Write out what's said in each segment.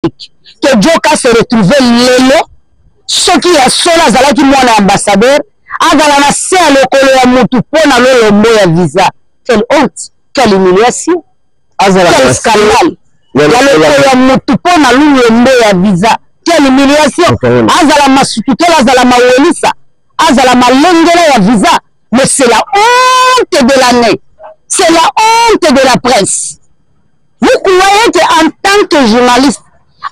que Joka se retrouve lelo ce qui a sola zala qui mwana ambassadeur azala na se lokolo ya mutu pona lolombo ya visa. Quelle honte, quelle humiliation, quel scandale. Ya lokolo ya mutu pona lolombo ya visa. Quelle humiliation. Azala masukutela azala mawelisa azala malengela ya visa. Mais c'est la honte de l'année. C'est la honte de la presse. Vous croyez qu'en tant que journaliste,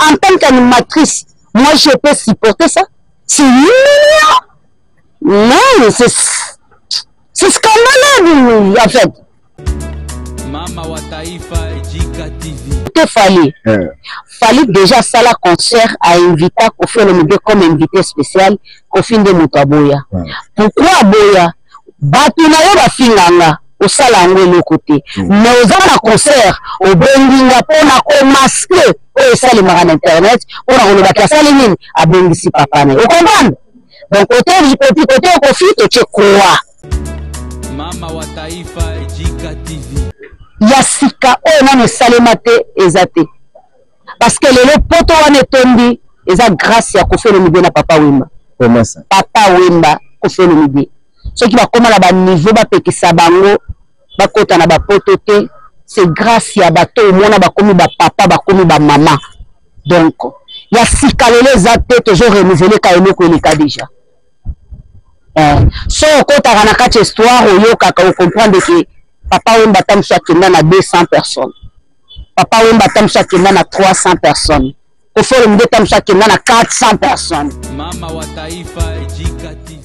en tant qu'animatrice, moi je peux supporter ça? C'est humiliant. Non, c'est scandaleux en fait. Mama wa Taifa Jika TV. Fallait déjà ça la concert à inviter Kofi Olomide comme invité spécial Kofi de Mutaboya. Pourquoi Boya? Batuna yo bafinganga osala ngo le côté. Mais aux na concert au benginga pona ko masque o sali mara internet pona ko ba kasali nini a bengisi papa ne. Vous comprenez? Donc côté du petit côté Kofi tu quoi? Mama wa Taifa Jika TV. Yasika o na salemate ezate. Parce que le poto wane tombi eza grâce ya Kofi Olomide na papa Wemba. Comment ça? Papa Wemba Kofi Olomide. Ceux qui va comment là bas niveau ba pekisa bango ba kota na ba potote c'est grâce ya bato mona ba komi ba papa ba komi ba maman. Donc ya sikalele zate toujours renouveler ka eloko elika déjà. So kota kana kati histoire oyoka ka comprendre que papa Wemba tamsha kenda na 200 personnes. Papa Wemba tamsha kenda na 300 personnes. Kofi Olomide tamsha kenda na 400 personnes. Mama wa Taifa Jika TV.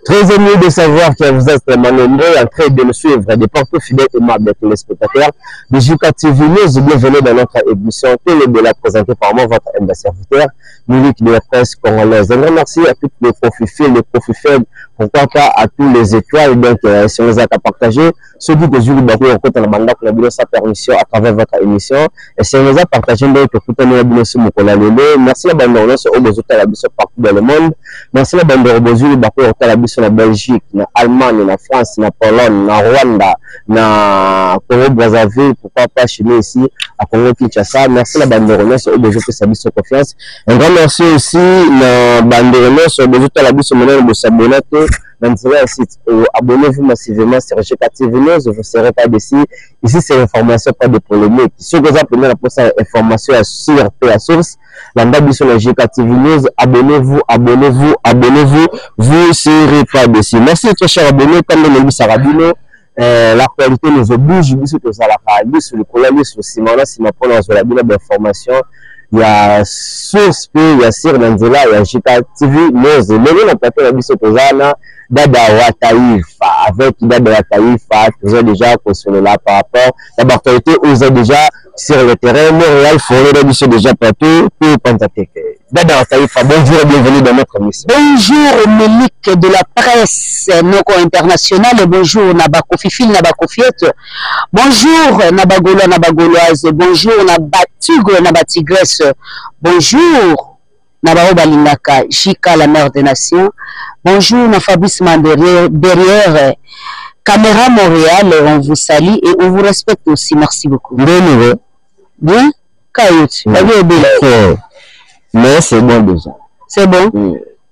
Très ému de savoir que vous êtes extrêmement nombreux en train de nous suivre, des portes fidèles et aimables téléspectateurs de Jika TV News. Bienvenue dans notre émission Télé-Béla présentée par moi, votre humble serviteur, Milik de la presse congolaise. Un grand merci à tous les profils faibles, les profils faibles, pourquoi pas à tous les étoiles. Donc, si on les a partagés, ceux qui ont joué le en côté de la bande, pour la sa permission à travers votre émission. Et si on les a partagés, donc, écoutez, nous avons aussi mon collègue. Merci à la bande de au besoin de la partout dans le monde. Merci à la bande de besoin de la na Belgique, na Allemagne, na France, na Pologne, na Rwanda, na Congo Brazzaville, pourquoi pas chez nous ici à Congo Kinshasa. Merci la bande de Renaissance au besoin de sa mission confiance. Un grand merci aussi la bande de Renaissance au besoin de la mission de s'abonner. Abonnez-vous massivement sur Jika TV News, vous ne serez pas déçus. Ici, c'est l'information, pas de polémique. Si vous avez la information sur la source, la Jika TV News, abonnez-vous, abonnez-vous, abonnez-vous, vous ne serez pas déçus. Merci, très chers abonnés, comme le dit Sarabino. L'actualité nous oblige, sur le collègue, sur le ciment, si ma prendre sur la d'information. Il y a source, il y a Sir Nanzela, il y a Jika TV News. Le nom de la mission Dada wa Taifa, avec Dada wa Taifa, vous avez déjà consommé là par rapport à l'actualité, vous avez déjà sur le terrain, Montréal, Forêt, vous déjà partout, pour Pantateke. Dada wa Taifa, bonjour et bienvenue dans notre émission. Bonjour, Mélique de la presse internationale, et bonjour, Nabakofifil, Nabakofiette, bonjour, Nabagolo, Nabagoloise, bonjour, Nabatigre, Nabatigresse, bonjour. Nabao Balingaka, Jika, la mère des nations. Bonjour, na Fabrice derrière Caméra Montréal, on vous salue et on vous respecte aussi. Merci beaucoup. Bien? Kayut, mais c'est bon déjà. C'est bon?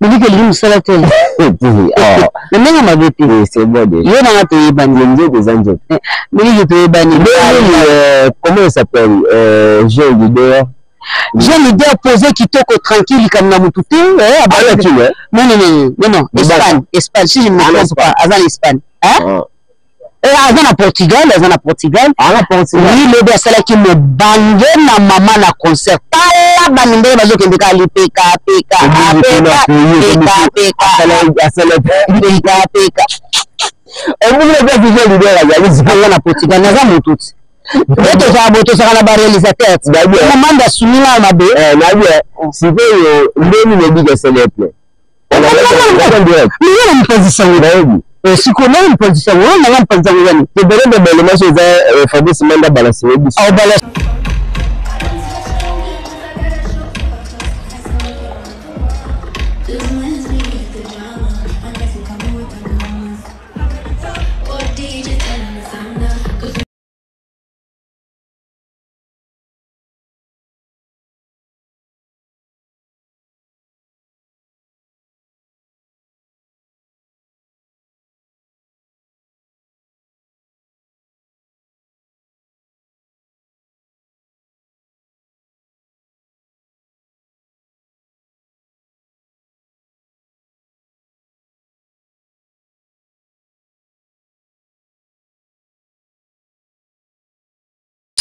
Mais dis que l'île nous salate. Le mec m'a vécu. C'est bon déjà. Il y a un pays banni. Des anges. Mais il est banni. Comment il s'appelle? J'ai une idée. J'ai l'idée à poser qui toque tranquille comme dans mon tout. Non. Espagne. Si je ne me trompe pas, avant l'Espagne. Hein? Avant à Portugal. Oui, le gars, c'est là qui me bangé na maman na concert. Pas là, banimbe, bazo qui me dit PK. Et vous voulez bien viser l'idée là, à Portugal, n'a pas mon tout. Eto za boto saka na ba réalisateur. Maman da sunina mabe. Si vous ndeni ne diga celebre. Ni une position là. Si qu'on a une position, on a une position là. De belle de match za Fabrice Manda balancer.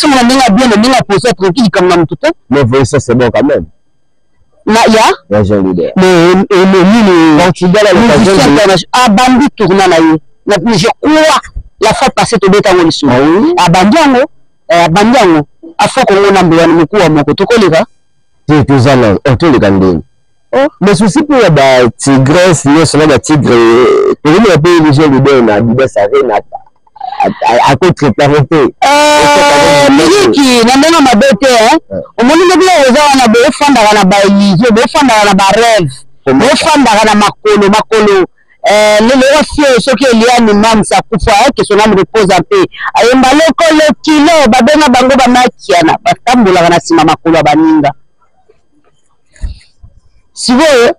Si on a bien posé tranquille comme dans tout. Mais vous ça c'est bon quand même. Ya Jean Leader. Mais Portugal a l'occasion a bandi tourna na yo. Je crois la fois passée to beta ngoli so. A bandi yango. A faut qu'on on ambiwa ni mkuu wa moko to koleka. Tu zala on to le gandé. Oh, mais souci pour la tigresse, il y a seulement la tigre. Pour nous payer les gens de na Bibé Sarena à côté parenté. Miliki na ndenge mabete omoni ndebila oza na be fanda na ba illusion, be fanda na ba rêve. Be fanda na makolo. Le refie soki Eliane mam sa kufa que son âme repose en paix. Ayemba lokolo kilo babenga bango ba makiana batambola na sima makolo baninga. Si vous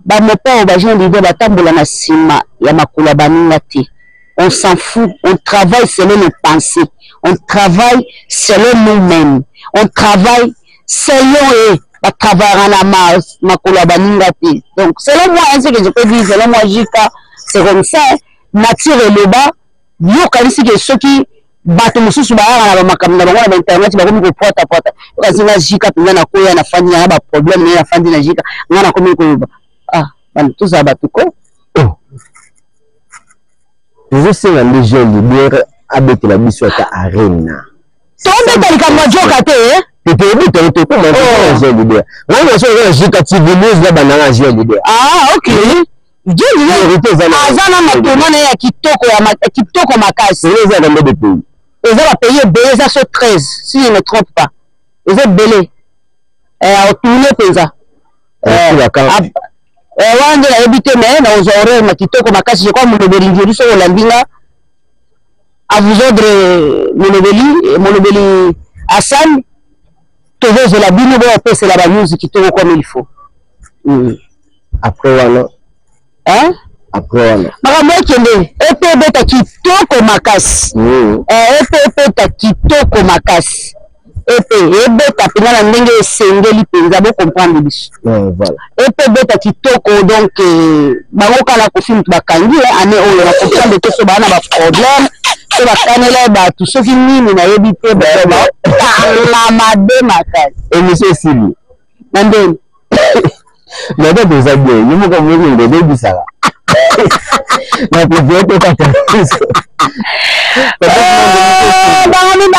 mopa ba gens d'idée batambola na sima ya makolo baninga te. On s'en fout, on travaille selon nos pensées, on travaille selon nous-mêmes, on travaille selon eux. Donc, selon moi, ce que je peux dire, selon moi, Jika, c'est comme ça, nature et le bas, yo kalisi que ceux qui battent monsieur sur la makamna ba internet ba ko porta kasi na Jika pena na koya na fandi na ba problème na fandi na Jika ngana komi ko ah ban tout ça ba tuko je sais la légende libère avec la mission à arena tombe talika mojoka te ah, ok. Azana matomane ya kitoko makasi. Ils ont payé Béza sur 13, si je ne me trompe pas. Ils ont belé. Au tourné Péza. Wande la habité, mais dans oreilles, ma kitoko makasi, je crois, mon obéli, sur l'ambinga. À vous ordre, mon obéli, Hassan. Je la bine c'est la news qui tourne comme il faut. Après voilà. Hein? Après voilà. Maman qui est épée ta kitoko makas. Épée ta kitoko makas. Épée ta pina na ndenge sengeli penza bo comprendre biso. Voilà. Épée ta kitoko donc bango kala ko film bakangi ane oyo na comprendre que so bana ba problème. So bakanela ba tout ce qui nini na yebite ba la made makas. Et monsieur Sili. Nandeni. Nada des amis, ni mo comme ni de debi sala. Na préfère que ta Bangami ba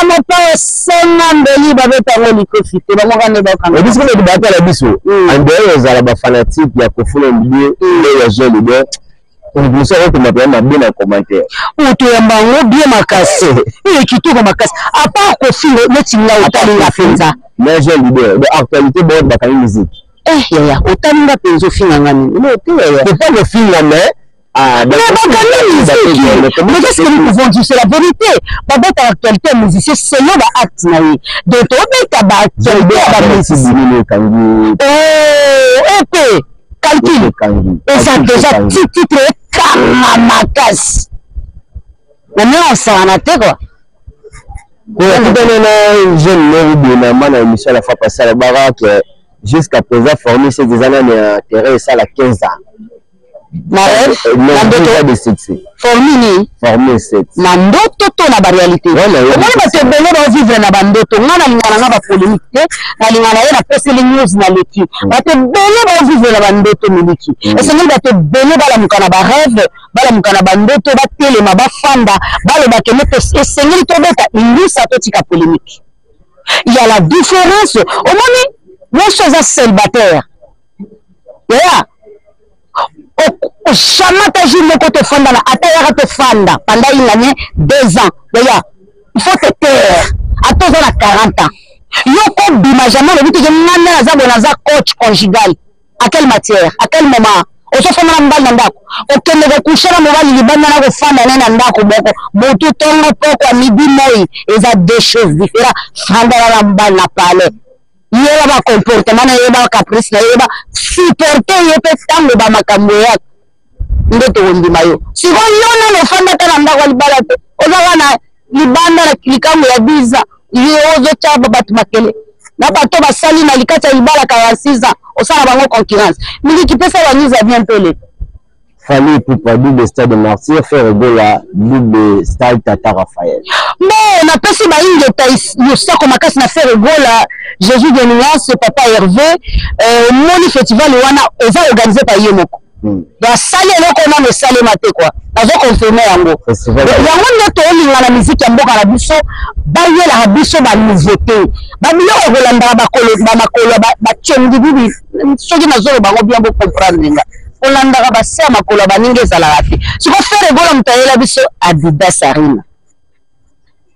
mo pa sengambeli ba betango likofite ba mo kande ba kande. Est-ce que le débat la biso? En dehors za ba fanatique ya kofuna milieu et ya Jean Leader. On vous savez que ma bien en commentaire. Ou tu es bango bien makasi. Et qui tout makasi. À part ko filo metinga otali la penza. Mais Jean Leader, de actualité bon ba kan musique. Ya otali la penzo finga ngani. C'est pas le film là mais mais qu'est-ce que nous pouvons dire? C'est la vérité. Baba ta actualité musicien c'est là ba acte na yi. Donc to beta ba actualité ba musicien. Épée calcul. Et ça déjà titre Kamakas. On est ensemble, quoi. Jusqu'à présent, formé ces années à terrain, ça à 15 ans. Formé 7. Nandoto to na ba réalité. Comment ba te bele ba vivre na bandoto ngana lingana na ba polémique na lingana na poster les news na leki. Ba te bele ba vivre na bandoto miliki. Et c'est même ba te bele ba la mukana ba rêve, ba la mukana bandoto ba tele ma ba fanda, ba le ba ke meto et c'est ngeli to beta indusa to tika polémique. Il y a la différence. Au moment moi je suis célibataire. Yeah. Chamata jour te fanda na ataya te fanda pendant une année 2 ans. D'ailleurs, il faut te taire. À tous on a 40 ans. Yoko bima jamais le but de naza coach conjugal. À quelle matière? À quel moment? On se fait na mbala ndako. OK ne coucher na mobali libanda na ko fanda na ndako boko. Botu tongo poko midi moi. Et ça deux choses différentes. Fanda na mbala na palais. Yeba ba comportement na yeba caprice na yeba supporter yepe tango ba makambo yako. Ndoto ndima yo siko yona no fanda kana ndako libala te oza na libanda na likango ya biza ye ozo chaba batu makele na bato basali na likata libala ka 6 ans osala bango concurrence miliki pesa ba niza bien pele Fali Ipupa, double stade de Martyr, fait rigola, double stade Tata Raphaël. Bon, on a passé ma ligne de ça comme à na fait rigola, Jésus de Nuance, Papa Hervé, mon festival, on va organiser par Yemoko. Donc, salé, on a le salé maté, quoi. On va confirmer en gros. Il y a un autre la musique qui a beaucoup à la biso, bailler la biso, la nouveauté. Babilo, Rolanda, Bakolo, Tchondibi, ceux qui n'ont pas bien comprendre. Rolanda, Bassia, Makolo, Baningue, Zalarafi. Ce qu'on fait, le bon, la biso, Adidas Arena.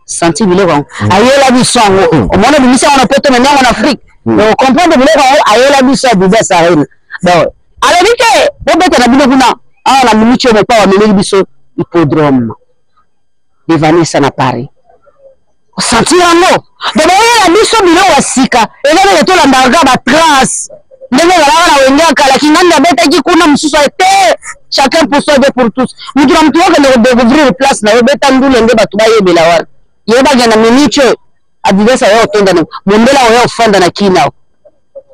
Senti Bileron. Aïe la biso, au moins, le ministère, on a peut-être maintenant en Afrique. Mais on comprend de Bileron, aïe la biso, Adidas Arena. Donc, alors, on peut être la minute où on a biso hippodrome de Vanessa na Paris. On sentit un mot. Donc, on a biso bilo wasika. Et là, on a tout l'embarga ba trace. Ndenge la wengaka la kinganda beta ki kuna msusu ete chacun pour soi pour tous. Nous devons découvrir une place na beta ndule nge batu ba yebela wana. Yeba gana minute Adidas ayo tonda no. Mondela oyo fanda na kina.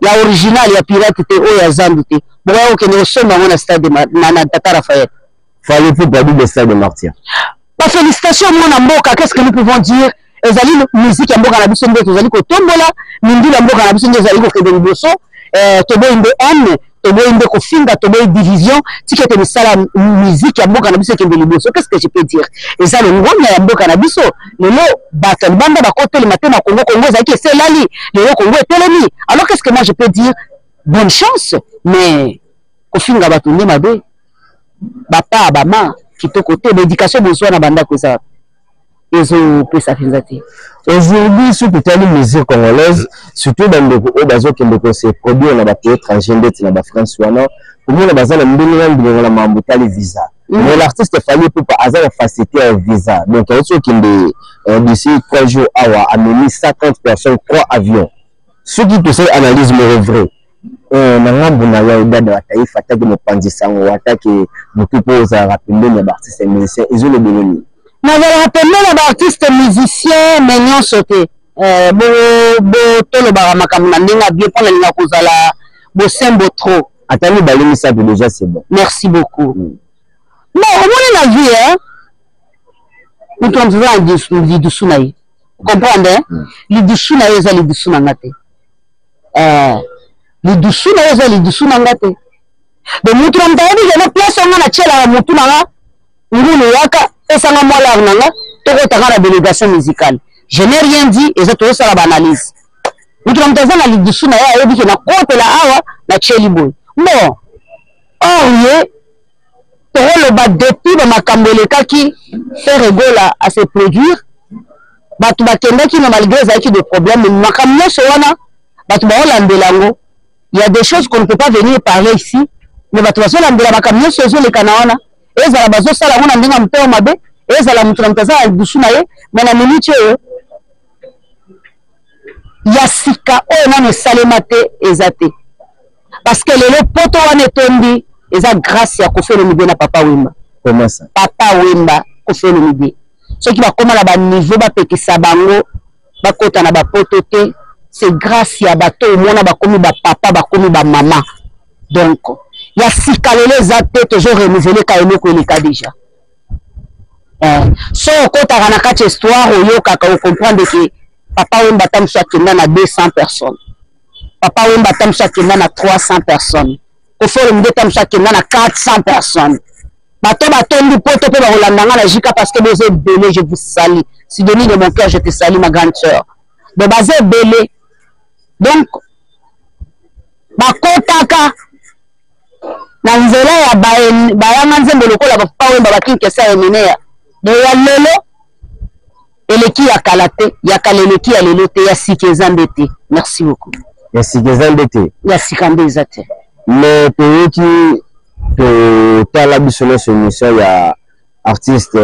Ya original ya pirate te o ya zambi te. Bon que nous sommes dans un stade de Tata Raphaël. Fallait pour pas le stade de Martyr. Pas félicitations mon mboka, qu'est-ce que nous pouvons dire? Ezali musique ya mboka na biso ndeto ezali ko tombola, mindu la mboka na biso ndeto ezali ko kende liboso, tobo inde homme, tobo inde ko finga, tobo division, tikete misala musique ya mboka na biso kende liboso. Qu'est-ce que je peux dire? Ezali ngomya ya mboka na biso, lelo bato banda ba kote le matin na Congo ezaki c'est lali, lelo Congo etelemi. Alors qu'est-ce que moi je peux dire? Bonne chance, mais kofinga bato nde mabe bapa bama kitoko te l'éducation besoin na banda koza ezo pesa finzati. Aujourd'hui sur toutes les mesures congolaises, surtout dans le bazo qui ne se produit na bato étranger ndeti na ba France wana pour na bazala mbini ngi na mambuta les visa. Mais l'artiste Fali Ipupa a facilité un visa. Donc il y a qui d'ici 3 jours a amené 130 personnes 3 avions. Ceux qui te savent analyse le vrai. Nangambu na ya idada wa taifa taki mpanzisango wataki mtupo za rapende na artiste musicien izo le beloni na va rapende na artiste musicien menyon sauté bo tolo ba makamna ndinga bien pour la kozala bo sembo trop atani balimi ça déjà c'est bon. Merci beaucoup. Non on a vu hein nous sommes en dessous naï comprendre les dessous naï les dessous na ngate les dessous na ngate de mutu mtaebi je place on na chela mutu na ngulu yaka esanga mola nanga toko taka la délégation musicale je n'ai rien dit et ça tout ça la analyse mutu mtaza na les dessous na ya ebi na kote la awa na cheli boy bon oye toko le ba depuis ba makambele kaki faire rigola à se produire batu bakenda ki na malgré ça qui des problèmes mais makamno so wana batu ba olandelango. Il y a des choses qu'on ne peut pas venir parler ici. Mais la situation de la camion, c'est les canaux. Et ça la base, ça la on a mis un peu au mabé. Et ça la montre en casa avec du sounaye. Mais la minute, Yassika, on a ne salemate ezate. Parce que le poto on est tombé. Et ça grâce à Kofi Olomide na Papa Wemba. Comment ça? Papa Wemba, Kofi Olomide. Ceux qui va comment la niveau, va péter sa bango, va côté na ba poto te. C'est grâce à bateau mona bakomi ba papa bakomi ba maman donc il y a si kalele zate toujours renouveler kaelo ko le cas déjà so ko ta na kati histoire oyo kaka o comprendre que papa Wemba tamsha kenda na 200 personnes papa Wemba tamsha kenda na 300 personnes ko folo mde tamsha kenda na 400 personnes bato batondi poto pe ba rolandanga na jika parce que vous êtes belé je vous salue si Denis de mon cœur je te salue ma grande sœur de base belé. Donc, bakotaka na nzela ya bayanga nzembo lokola papa Wemba bakinkesa emenea de ya lelo eleki ya kalate ya kaleleki ya lelo te ya sikezambe te. Merci beaucoup. Ya sikezambe te. Ya sikambe ezate. Mais pays qui tala bisono sur mission ya artiste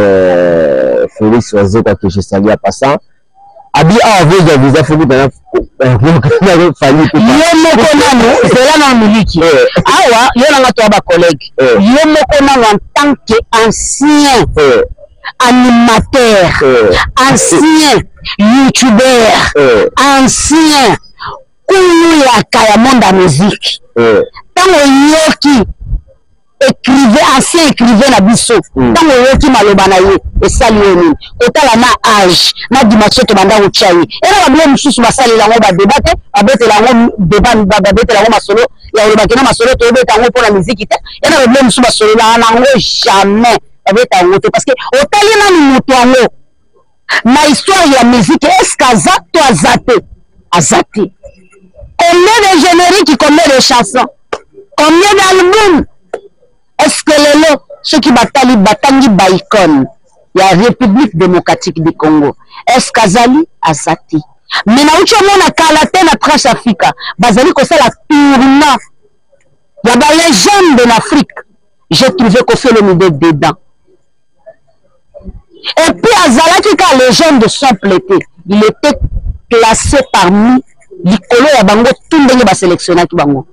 Félix Oazeka que je salue à passant. Abi avec des visa faut que Fali yo moko nano c'est là na miliki awa yo na ngato ba collègue yo moko nano en tant que ancien animateur ancien youtubeur ancien kulu ya kaya monde musique tango yoki ancien écrivain na biso ntango oyoki maloba na ye esali yo nini kotala na age na dimension to banda kotia ye ena babilo mosusu basalela yango badeba te babetela yango deba babetela yango masolo ya olobaki na masolo toyebeta yango mpona miziki te ena babilo mosusu basololaka nango jamais babeta yango te parce que otali nani moto yango na histoire ya miziki est-ce qu'aza to aza te aza te combien de génériques combien de chansons combien d'albums est-ce que lelo ceux qui batali batangi baikon ya République démocratique du Congo est-ce qu'azali azati mais na ucho mona kala te na trash Africa bazali ko sala tournant ya ba légende de l'Afrique j'ai trouvé qu'on fait le milieu dedans et puis azalaki ka légende de son plété il était classé parmi likolo ya bango tout ndenge ba sélectionnaki bango.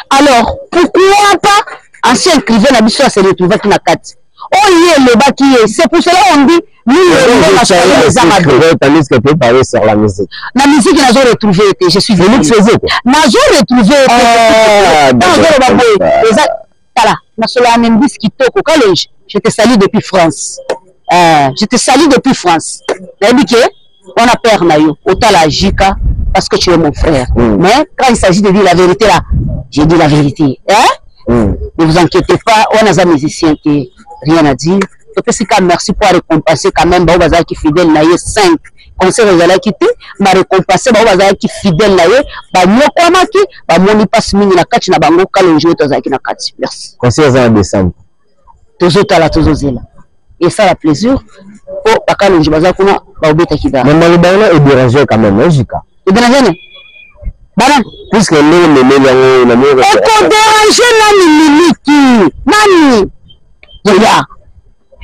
Alors, pourquoi pas ancien écrivain na biso se retrouver qui na kati? Oh le baki, c'est pour cela on dit nous les amateurs. Tandis que peut parler sur la musique. La musique n'a jamais retrouvé été. Je suis venu de faisait quoi? N'a jamais retrouvé été. Voilà, na cela même dit qui toque au collège. Je te salue depuis France. Je te salue depuis France. D'habitude, on a peur na yo. Autant la Jika parce que tu es mon frère. Mais quand il s'agit de dire la vérité là, j'ai dit la vérité. Hein? Ne vous inquiétez pas, on a des musiciens qui rien à dire. Et puis merci pour récompenser quand même Baobazar qui fidèle na 5 concerts aux quitté, m'a récompensé Baobazar qui fidèle na ba nyokwamaki, ba moni passe mingi na kati na bango kalo jouer tozaki na kati. Merci. Concert en décembre. Tozotala tozozela. Et ça la plaisir pour bakalo jouer kuna baobeta kida. Mais malobana est dérangé quand même, Jika. Et dérangé Bana, puisque nous déranger nani miliki nani ya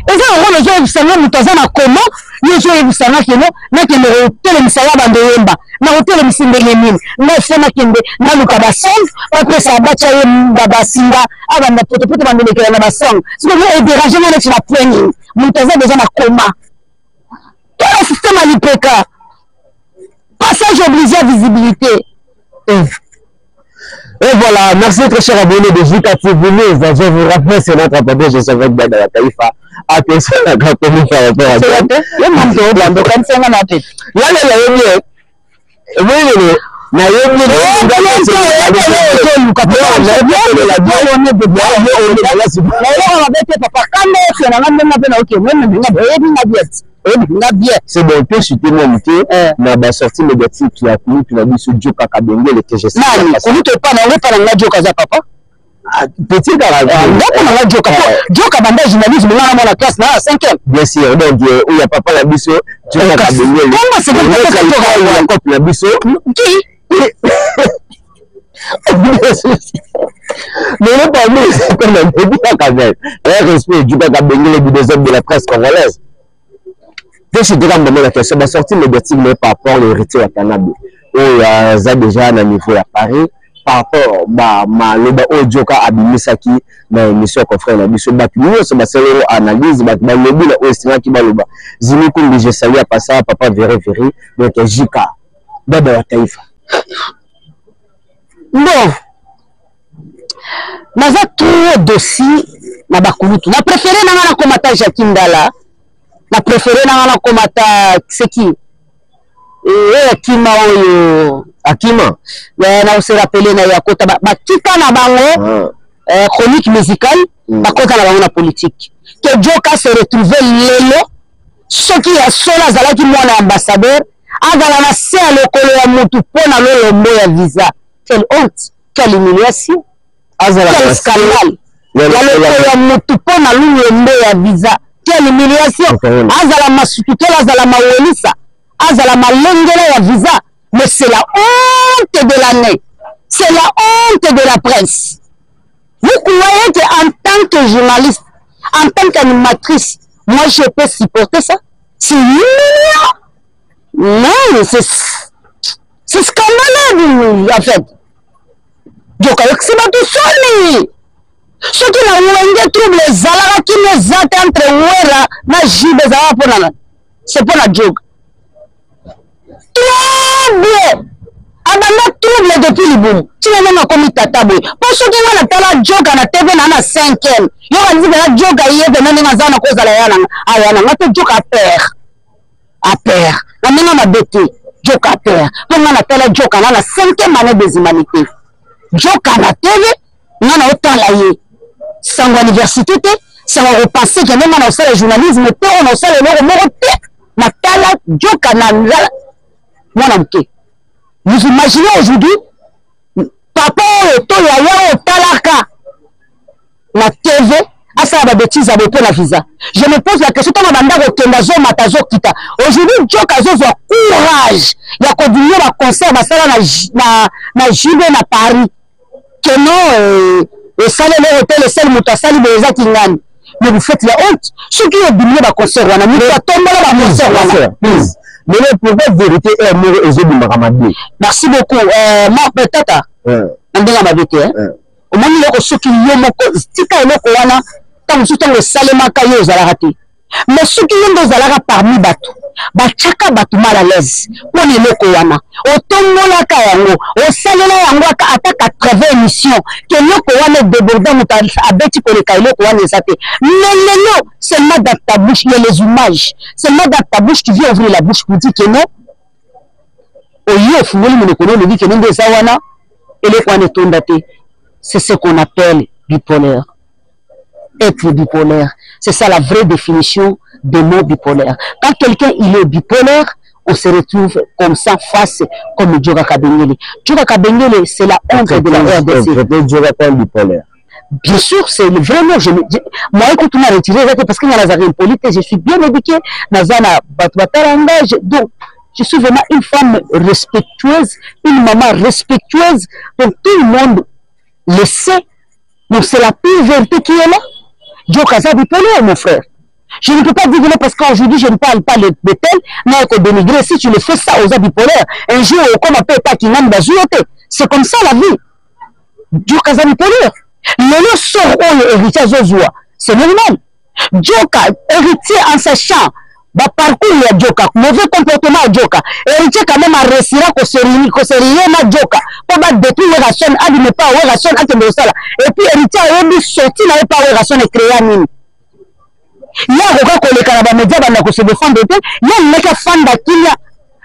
eza ngo lezo ebisanga mutaza na comment yezo ebisanga keno na kende hotel misala bando yemba na hotel misindenge nini na fena kende na luka ba song après ça bacha yemba basinga abanda poto bando lekela na ba song siko ngo déranger na na point mutaza déjà na coma quel système à l'IPK passage obligé à visibilité. Et voilà, merci très cher abonné de Jika TV. Je vous rappelle, c'est notre abonné, je suis avec Dada Taïfa. Attention à la commune par rapport à ça. C'est bon, puis je t'ai montré, na ba sortie médiatique qui a tenu puis la vie sur Joka Kabenge le que je sais. Non, on te pas na Joka za papa. Petit garage. Ndako na Joka. Joka banda journalisme na la classe na 5e. Bien sûr, donc où il y a papa la biso, Joka Kabenge. Comment c'est que la biso? Qui? Mais le problème, c'est qu'on a dit quand même. Respect du Joka Kabenge des hommes de la presse congolaise. Dès que je dirais à la question, ma sortie médiatique n'est par rapport à l'héritier à Canada. Où il y a déjà un niveau à Paris, par rapport à le Joka Abimisaki, dans l'émission confrère la mission Bakimio, c'est ma série analyse, le but de l'Ostina qui va le bas. Zimikoum, je salue à passer à papa Véry, donc Jika, Dada Taïfa. Bon, naza trop dossier na bakulutu. Na préféré na komata Jakindala. Na préféré na komata c'est qui Akima oyo Akima na se rappeler na yakota ba tika na bango chronique musicale bakota na bango na politique que Joka se retrouver lelo ce qui a sola zalaki mwana ambassadeur agala na se lokolo ya mutu pona lolombo ya visa. Quelle honte, quelle humiliation, quel scandale ya lokolo ya mutu pona lolombo ya visa. Quelle humiliation. Azala masukutela, azala mawelisa, azala malengela ya visa. Mais c'est la honte de l'année. C'est la honte de la presse. Vous croyez qu'en tant que journaliste, en tant qu'animatrice, moi je peux supporter ça? C'est humiliant. Non, c'est scandaleux en fait. Joka c'est pas tout seul. Ce qui n'a pas trouble les alara qui nous attendent entre Ouera na Jibe za ponana. C'est pour la joke. Trop bien. abanda trouble depuis libumu tina nanga komi tata boye po soki nga natala joka na tv na 5e yo kanizika na joka yebe na ndenge aza na kozala ayananga te joka apere na ndenge mabe te joka apere mpo nga natala joka na 5e année des humanités joka na tv nga na otala ye sango université te sango repense ke ndenge na osala journalisme te ona osala eloko moko te natala joka na mwana moke. Vous imaginez aujourd'hui, papa et yaya otalaka la TV, à ça la bêtise à beaucoup la visa. Je me pose la question, comment banda kokendazo matazo kita. Aujourd'hui, Joka zo courage. Il y a continué la concert na Jube na Paris. Que non, et ça le hôtel, le seul moutasali beza kingani. Mais vous faites la honte. Ceux qui ont oublié la concert, on a mis la tombe la concert. Please. Mais pourquoi vérité est amoureux aux yeux de Maramadi? Merci beaucoup. Moi, peut-être, on dit la vérité. Au moment où ceux qui ont tika eloko wana, tant que le salema kayo aux alarati. Mais ceux qui ont des alara parmi bateau, bachaka bateau mal à l'aise. Pour les loko wana, au tombo la kayango, au salela yango ata 80 émissions, que loko wana débordant muta abeti pour les kayo loko wana esate. Non, seulement dans ta bouche, il y a les images. Seulement dans ta bouche, tu viens ouvrir la bouche pour dire que non. Au lieu fumoli monokono le dit que non de sawana, et le kwane tondate. C'est ce qu'on appelle bipolaire. Être bipolaire, c'est ça la vraie définition de mot bipolaire. Quand quelqu'un il est bipolaire, on se retrouve comme ça face comme Djoka Kabengele. Djoka Kabengele, c'est la honte de la RDC. Djoka bipolaire. Bien sûr, c'est vraiment. Moi, écoute, on a retiré parce qu'il y a la politique. Je suis bien éduquée. Donc, je suis vraiment une femme respectueuse, une maman respectueuse. Donc, tout le monde le sait. Donc, c'est la pure vérité qui est là. Djoka bipolaire, mon frère. Je ne peux pas dire parce qu'aujourd'hui, je ne parle pas de tel, mais que dénigrer, si tu le fais ça aux bipolaires, un jour, comme on peut pas qu'il n'aime c'est comme ça la vie. Djoka bipolaire. Le sort où héritier Zozua, c'est normal. Djoka, héritier en sachant, parcours il y a Djoka, mauvais comportement à Djoka. Héritier quand même a réussi à se réunir à Djoka. Pour battre détruire les rations, à ne pas avoir ration à te ça. Et puis héritier a eu sorti, n'a pas avoir ration et créer un mine. Il y a un record que les Canada-Média va se défendre. Il y a un mec à fan d'Akilia.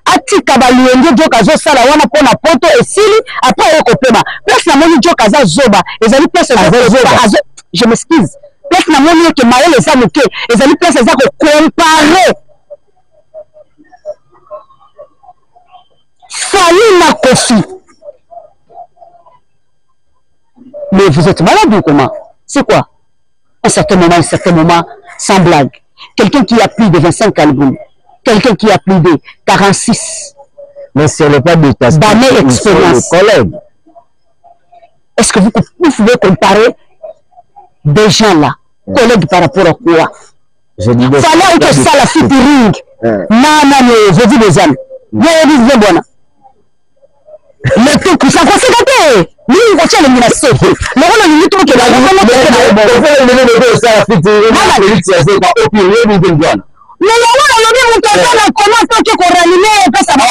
Atika baluenge Djoka zo sala wana pona poto esili après ekopema place na moni Djoka za zoba ezali place za zoba je m'excuse place na moni que maël eza moke ezali place za ko comparer Fali na Kofi. Mais vous êtes malade ou comment? C'est quoi? Un certain moment, sans blague, quelqu'un qui a plus de 25 albums, quelqu'un qui a plus de 46 mais ce n'est pas de ta d'années d'expérience. Est-ce que vous pouvez comparer des gens là, collègues par rapport à quoi? Je dis fallait que ça la featuring. Non, je dis des amis. Je bon. Le truc, ça fait gâter. Nous, on tient le menacé. Le rôle de l'autre qui est là. Mais on comment tant qu'on ranime et ça va.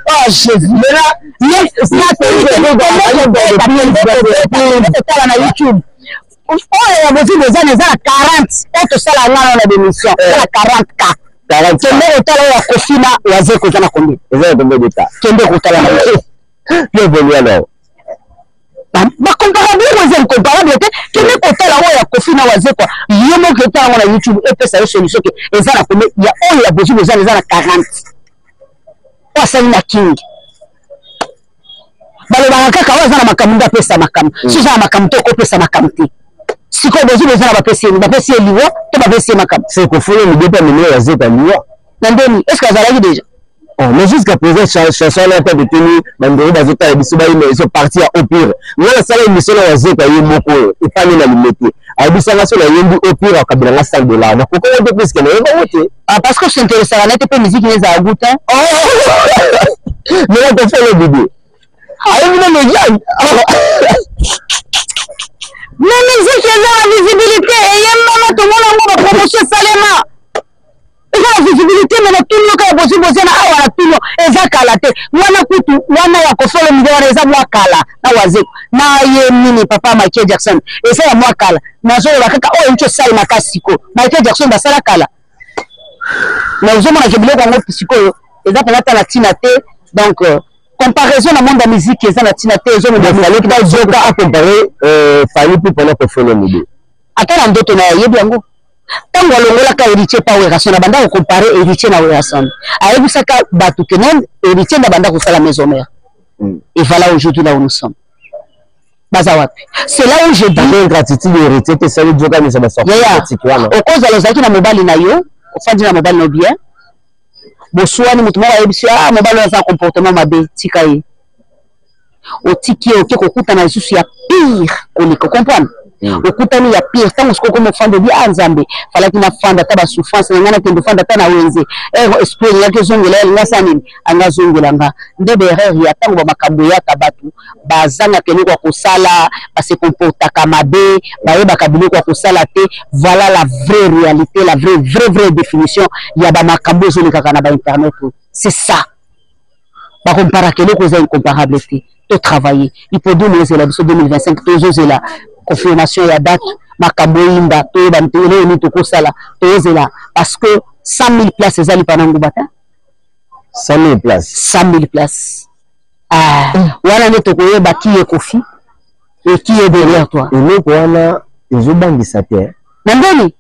Oh Jésus. YouTube. Oh, il y a des années 40. Et ça la loi dans l'émission. 40K. Kende kotala ya kofina waze kozana combien? Eza combien d'état? Kende kotala na. Bien venu alors. Ba comparable waze comparable te kende kotala ya kofina waze quoi. Yemo kotala na YouTube et pesa yo solution que eza na combien? Ya on ya besoin eza na 40. Pasa na king. Bale ba kaka waza na makamunda pesa makam. Si za makamto ko pesa makamti. Si quoi besoin de ça va passer liwa tu vas passer makam c'est qu'il faut le déterminer à zeta liwa nandoni est-ce que ça l'a déjà mais jusqu'à présent chanson là pas détenu mandori dans zeta bisuba ils sont partis au pire voilà ça la mission là zeta yemoko et pas na limité a bisanga sur la yembi au pire à kabila la salle de là mais pourquoi on peut que ne va voter parce que c'est intéressant la net musique les a goûté mais on peut faire le vidéo aïe le gars mais musique la visibilité et yemma tout le monde a promotion salema et la visibilité mais tout le monde a besoin na awa tout et za kalate wana kutu wana solo mide wana eza mwa kala na wazeko na ye nini papa Michael Jackson eza ya mwa kala na zo la kaka o ncho sai makasiko Michael Jackson basala kala na uzoma na kebilo ngo pisiko eza pelata la tina te donc comparaison na monde de musique eza na tina te zo me fallait que zoka a comparer fallait pour pendant que faire le mide atala ndoto na yebi yango tango longola ka héritier pa werason na banda ko comparer héritier na werason ayebisaka batu kenan héritier na banda ko sala maison mère et voilà aujourd'hui là où nous sommes bazawapi c'est là où je dis gratitude héritier que ça lui joka mais ça va sortir au cause de lozaki na mobali na yo ofandi na mobali no bien boswani mutu moko ayebisi mobali aza un comportement mabe tika ye otiki oke kokuta na lisusu ya pire koleka comprendre okutani ya pire tango siko mo fanda bi nzambe falaki na fanda ta ba souffrance ngana kendo fanda ta na wenze esprit yake zongela ngasa nini anga zongela nga ndebe erreur ya tango ba makambo ya kabatu bazanga kene kwa kosala ba se comportaka mabe ba yeba kabilo kwa kosala te voilà la vraie réalité la vraie définition ya ba makambo zoleka kana ba internet c'est ça ba compara kene ko za incomparable te to travailler il peut donner c'est la 2025 to là confirmation ya date makambo inda to ba mtele ni to kosala to là parce que 100 000 places ezali panango bata 100 000 places 100 000 places wana ne to koyeba qui est Kofi et qui est derrière toi et ko wana ezobangisa te nandoni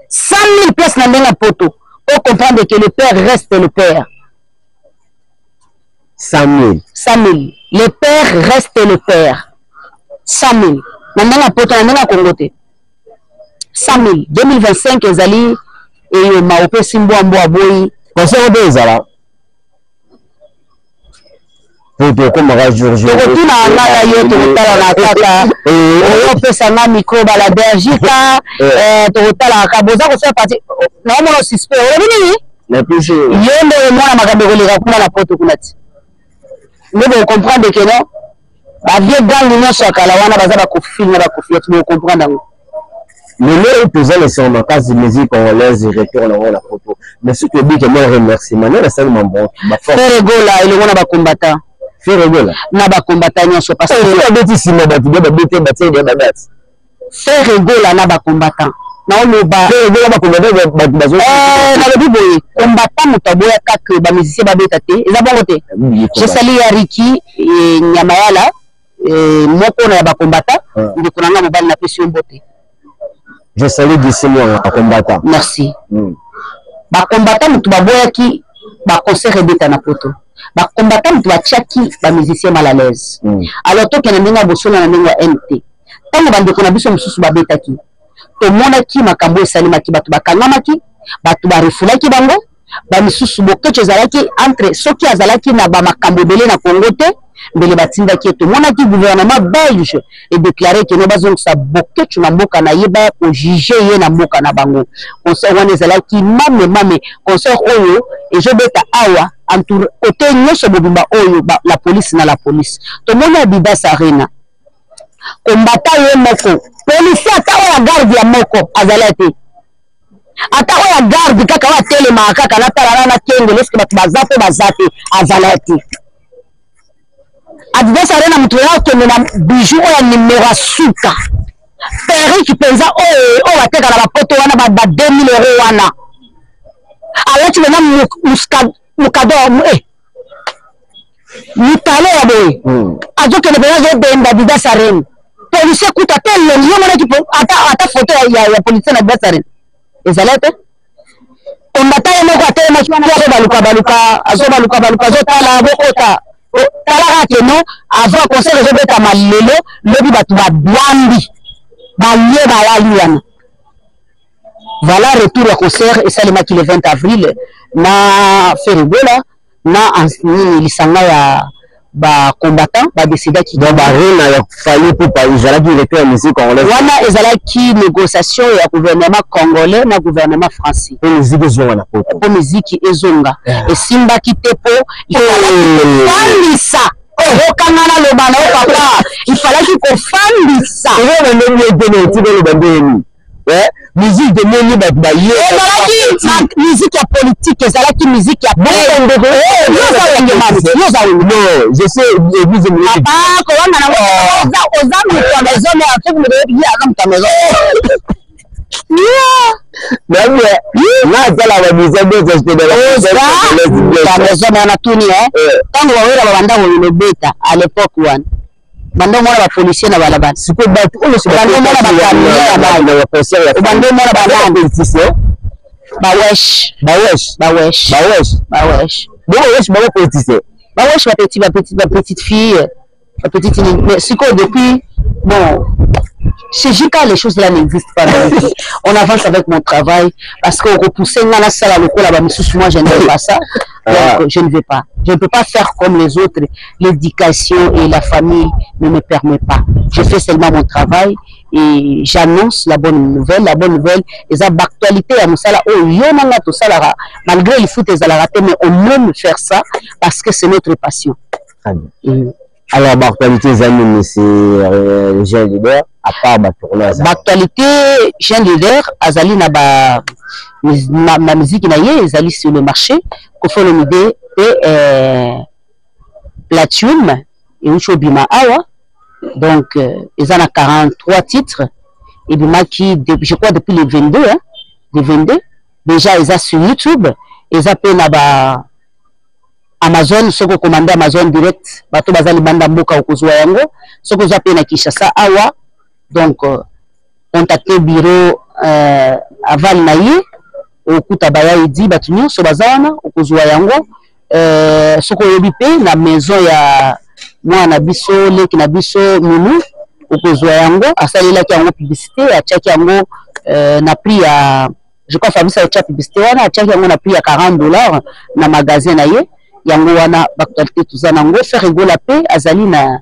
100 000 places na ndenga poto pour comprendre que le père reste le père 100 000 le père reste le père 100 000 Nandanga poto nandanga kongote 100 000 2025 ezali et maope simbo ambo aboyi conseil de ezala poto comme jour tokotuna ngala yo tokotala na kaka oyo pesa nga micro bala Belgique tokotala kaboza ko faire partie na mono suspect nini na plus yende mwana makambo koleka kuna na poto kunati mais vous comprendre que non ba vieux gang ni nyonso akala wana baza ba kofil na ba kofia tu comprendre ngo mais là posant les sur ma case de musique congolaise retourne en la photo mais ce que dit que moi remercie maintenant la salle mambo ba faire gola ile wana ba combattant faire gola na ba combattant nyonso parce que la bêtise si ma batu ba bêtise ba tiens ba date faire gola na ba combattant na ono ba faire gola ba combattant ba bazo na le biboye combattant mutaboya kaka ba musicien ba beta te eza bongo te je sali ya Riki Nyamayala moko na ba combattant ndiko nanga mobali na pesi mbote je salue d'ici moi à combattant merci ba combattant mutu baboyaki ba concert beta na poto ba combattant mutu bachaki ba musicien mal à l'aise alors to kena ndinga bosona na ndinga MT tango bandeko na biso mususu ba betaki to monaki makambo esalimaki batu bakangamaki batu barefulaki bango ba misusu bokecho ezalaki entre soki azalaki na ba makambo belé na Congo te mbele batindaki to monaki gouvernement belge et déclaré que no bazongisa bokecho na mboka na yeba ko juger ye na mboka na bango conseil wana ezalaki mame conseil oyo ezobeta awa entour côté nyonso bobimba oyo la police to mona Bida Sarena kombata ye moko police ata oya garde ya moko azalaki ata oya garde kaka wa telema kaka na tala na kenge leske batu bazate azalaki Bida Sarena mutu ya kende na bijou oya numéro suka peri ki penza oyo wateka na bapoto wana ba 2000 € wana alati na mukado mitale ya boy ajoke ne bezo benda Bida Sarena police kuta tele nyo mona ki ata photo ya police na Bida Sarena ezalete kombata ye moko atele machwana baluka zo tala bokota tala ke no avant conseil zo beta malelo lobi batu ba bwambi balie bayaliana voilà retour au concert et ça le 20 avril na Ferigola na en lisanga ya ba combattant ba décida qui donc ba rena ya failli pour pas izala qui était en musique congolaise wana ezala qui négociation ya gouvernement congolais na gouvernement français pour musique ezonga na poto pour musique ezonga et simba kitepo il fallait ça okangana le bana papa il fallait qu'il fallait ça et on est venu de le bandeni musique de moni baye ezalaki musique ya politique ezalaki musique ya non je sais église kowanga nango oza moto ya maison mais après vous me devez dire aza moto ya maison maison mais anatuni ntango bawera babanda kolobeta à l'époque wana bando mona ba policier na balabala siko bato oyo se bando mona ba kamera bando mona ba politicien bawesh ba petite fille la petite mais siko depuis bon chez Jika les choses là n'existent pas. On avance avec mon travail parce qu'on repoussait la salle à l'école là-bas. Moi je ne fais pas ça. Donc je ne vais pas. Je ne peux pas faire comme les autres. L'éducation et la famille ne me permettent pas. Je fais seulement mon travail et j'annonce la bonne nouvelle. La bonne nouvelle, les actualités à Moussala. Oh, yonanga tout ça là. Malgré le foot et la raté, mais on aime faire ça parce que c'est notre passion. Alors, l'actualité, c'est jeune leader, à part ma tournage. L'actualité, jeune leader, Azali na ma musique naie, Azali sur le marché, qu'on fait une idée et Platinum et Ucho Bima Awa. Donc, ils en a 43 titres. Et Bima qui, je crois, depuis les 22, hein, les 22, déjà, ils ont sur YouTube, ils appellent là-bas. Amazon, ce qu'on commande Amazon direct, bato bazali banda mboka okozwa yango, ce qu'on appelle na Kinshasa awa, donc contacter bureau aval naye, okuta baya idi batu nyonso bazana okozwa yango, ce qu'on yobipe na maison ya mwana biso leki na biso munu okozwa yango, asalela ki yango publicité, achaki yango na prix ya je crois Fabrice a publicité wana, achaki yango na prix ya $40 na magasin naye. Yango wana baktualité tuzanango faire rigoler la paix azali na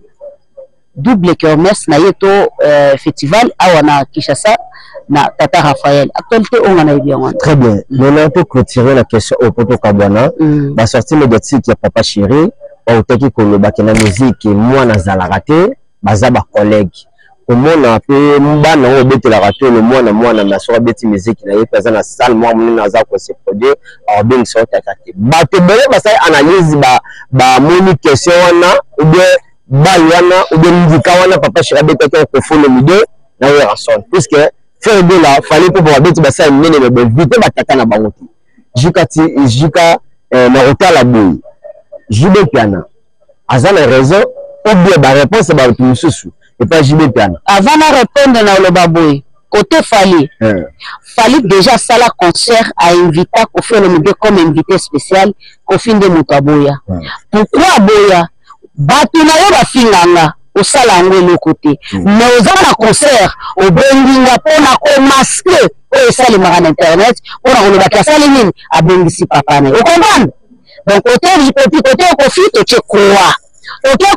double commerce na yeto festival awana Kinshasa na Tata Raphaël actualité on en a bien. Très bien. Maintenant pour clôturer la question au poto kabwana ba sortie médiatique ya Papa Chéri au teki koloba na musique moi na zalarate baza ba collègue comment on a peu mbana o betela rato le mwana na so beti musique na yepa na salle moi mona naza ko se produire alors bien so takate ba te bele ba sai analyse ba moni question wana ou bien balwana ou bien ndika wana Papa Chéri betaka ko folo mide na wa ranson puisque faire de là fallait pour ba beti ba sai nene be vite ba tata na bango Jika na rota boy Jube Piana azana raison ou bien ba réponse ba tout sous et pas Jube Piana avant de répondre na le baboy côté Fali Fali déjà ça la concert a invité Kofi Olomide comme invité spécial Kofi de Mutaboya pourquoi Boya batu na yo ba finganga au salango le côté mais aux na concert au benginga pona ko masquer au sali maran internet pour on va casser les mines a bengisi papa ne au comprendre donc côté côté Kofi to quoi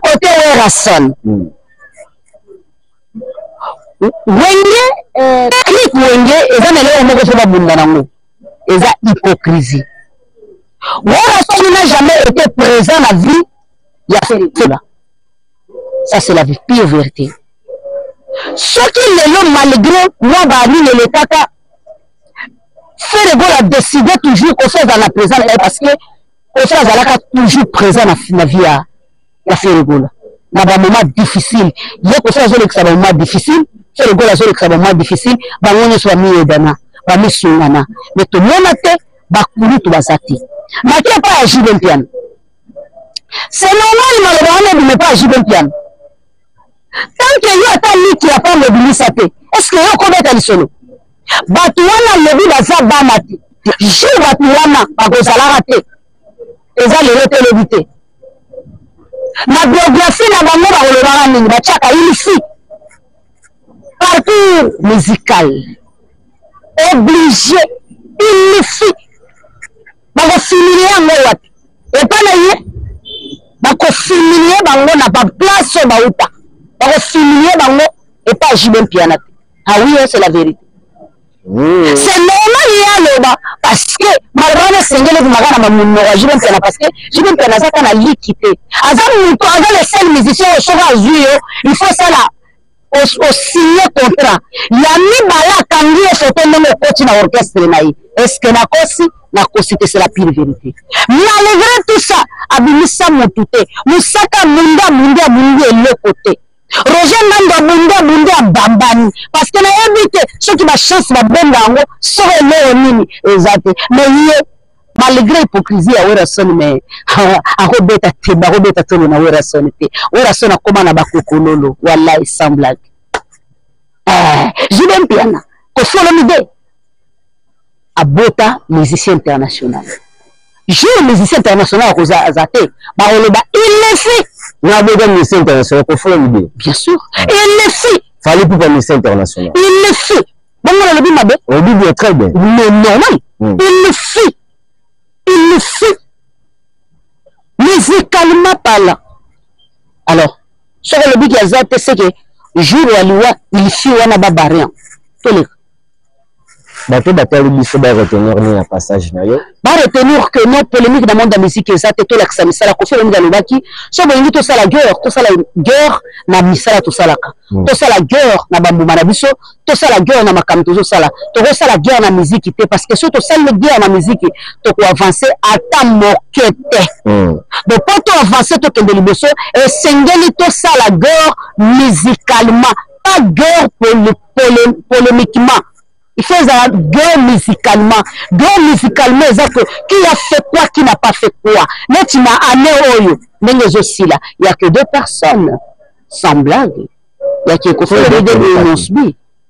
côté Rason Wenge clip wenge eza na leo moko soba bunda nango eza hypocrisie Rason n'a jamais été présent dans la vie ya cela ça c'est la pire vérité ce qui le malgré moi bani le tata fait le a décidé toujours qu'on soit dans la présence parce que on soit zalaka toujours présent dans la vie ya fait le gola na ba moment difficile yeko soit zo le moment difficile fait le gola zo le moment difficile ba ngone so mi edana ba mi sungana mais to mona te ba kulu to basati na ki pas agir bien piano c'est normal malheureusement ne pas agir bien piano tant que yo ata liki ya pas mobiliser te est-ce que yo kometa lisolo batu wana lebi baza bamati je batu wana bakozalaka te eza lelo te lebi te na biographie na bango bakolobaka nini batiaka ilisi parcours musical obligé ilisi bakofimilie yango wapi epa na ye bakofimilie bango na baplace oyo bauta bakofimilie bango epa Jube Piana te ah oui c'est la vérité. C'est normal parce que malgré sengele kumaka na mamuno wa Jube Piana parce que Jube Piana ça kana likité azam muto azam le seul musicien au soba azuyo il faut ça là au signé contrat ya mibala kangi photo ndenge okoti na orchestre na ye est-ce que nakosi te c'est la pire vérité malgré tout ça abimisa motu te musaka mundi eloko te Roger Nando mundi abambani parce que na ebite soki ba chance ba benga ngo soko leo nini ezate mais ye malgré hypocrisie ya Werasoni mais akobeta tolo na Werasoni te Werasoni akoma na bakokololo wallahi sans blague je l'aime bien ko solo mide abota musicien international je musicien international ko zate ba oloba il le fait na boga musicien international ko solo mide bien sûr il le fait fallait pour musicien international il le fait bon le bi mabe on dit bien très bien mais normal il le fait musicalement parlant alors sur le but qu'il a c'est que jour où aliwa il fit wana babarian tole bato batali biso ba retenir ni passage na yo ba retenir que non polémique dans monde de musique ezate to la misala ko fela ngalo baki so bongi to sala guerre na misala to salaka to sala guerre na bambuma na biso to sala guerre na makamto to sala guerre na musique te parce que so to sala guerre na musique to ko avancer ata mokete donc pour to avancer to kende liboso et sengeli to sala guerre musicalement pas guerre polémiquement il fait la guerre musicalement qui a fait quoi qui n'a pas fait quoi mais tu m'as amené aussi là il y a que deux personnes sans blague il y a qui fait le deux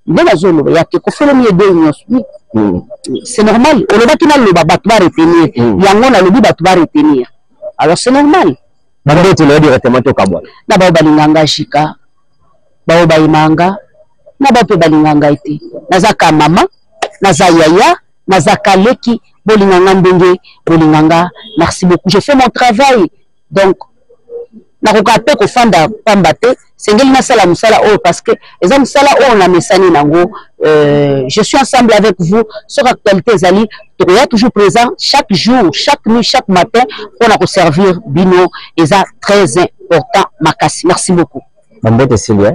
il y a qui fait le deux c'est normal on va tout le babat va retenir il y a on a le babat va retenir alors c'est normal bande tu le directement to kabwa na ba balinganga shika ba baimanga na ba pe balinganga ite nazaka mama naza yaya nazaka leki bolinganga ndenge bolinganga merci beaucoup je fais mon travail donc nakoka pe ko fanda pambate sengeli na sala musala oh parce que ezam sala oh na mesani nango je suis ensemble avec vous sur actualité zali toujours présent chaque jour chaque nuit chaque matin pour na servir bino eza très important makasi merci beaucoup Bambote Sylvia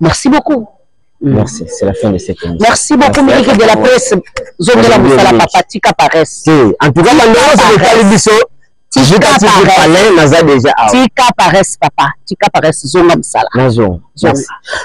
merci beaucoup. Merci, c'est la fin de cette émission. Merci beaucoup, Mérique de la presse. Zone de la Moussala Papa, Tika Paresse. En tout cas, Tika Paresse, papa. Tika Paresse, Zone de Moussala.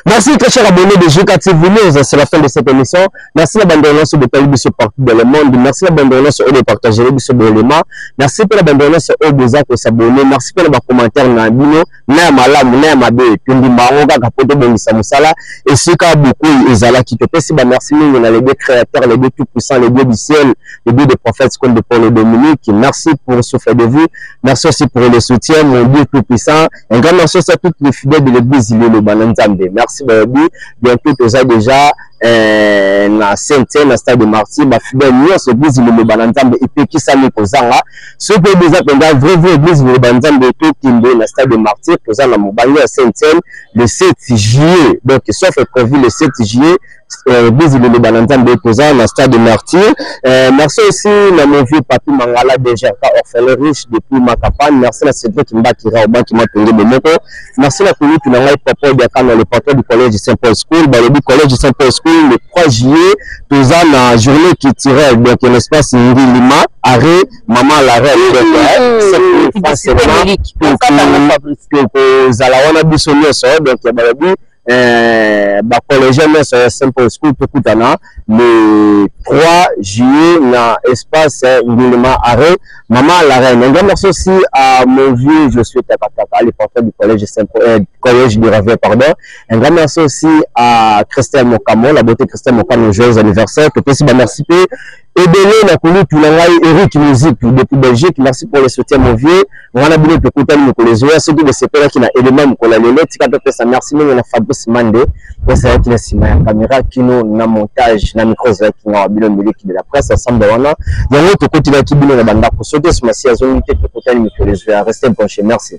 Merci, très cher abonné de Juka TV News. C'est la fin de cette émission. Merci la bande de de Taïbis partout dans le monde. Merci la bande de de partager les bisous d'éléments. Merci pour la bande de Bozak de s'abonner. Merci pour les commentaires Nabino. Naamalam, Naamabe, Tundi Maroga, Kapoto Bonissa Moussala. Et ce cas beaucoup, Ezala qui te paie. Merci, on a les deux créateurs, les deux tout-puissants, les deux du ciel, les deux des prophètes comme de Paul et Dominique. Merci pour ce fait de vous. Merci aussi pour le soutien, mon Dieu tout-puissant. Un grand merci à toutes les fidèles de l'église Bananzambe. Merci Babi. Bientôt tu as déjà na Saint-Étienne, na stade de Martyr, ma fidèle nous ce église le Bananzambe et puis qui s'allie kozanga. Ce que déjà pendant vrai église le Bananzambe tout Kimbe na stade de Martyr kozanga mobali à Saint-Étienne le 7 juillet. Donc sauf prévu le 7 juillet église le Bananzambe kozanga na stade de Martyr. Merci aussi na mon vieux papy Mangala déjà orphelin riche depuis ma campagne. Merci la Cédric Mbakira au banc qui m'a payé de moto. Merci la commune qui n'a pas papa de dans le patron du collège de Saint-Paul School. Dans le collège de Saint-Paul School le 3 juillet, tous ans la journée qui tirait donc l'espace Lima, arrêt, maman l'arrêt, c'est forcément que Zalawana Bissonio sort, donc il y a collégien Saint-Paul School Pekutana le 3 juillet na espace Ngulima arrêt maman la reine. Un grand merci aussi à mon vieux je suis Takataka le porteur du collège collège de Ravier pardon. Un grand merci aussi à Christelle Mokamo la beauté Christelle Mokamo joyeux anniversaire que aussi merci et Belé na connu tout Eric musique depuis Belgique. Merci pour le soutien mon vieux. On a bien écouter nous les joueurs ceux de ces pères qui na élément qu'on a les lettres ça merci nous na Fabrice Mandé pour ça qui na caméra qui nous na montage na micro qui na bilo milique de la presse ensemble wana yango to continuer qui bilo na banda ko sauter ce merci à zone qui peut écouter nous les joueurs restez branchés merci.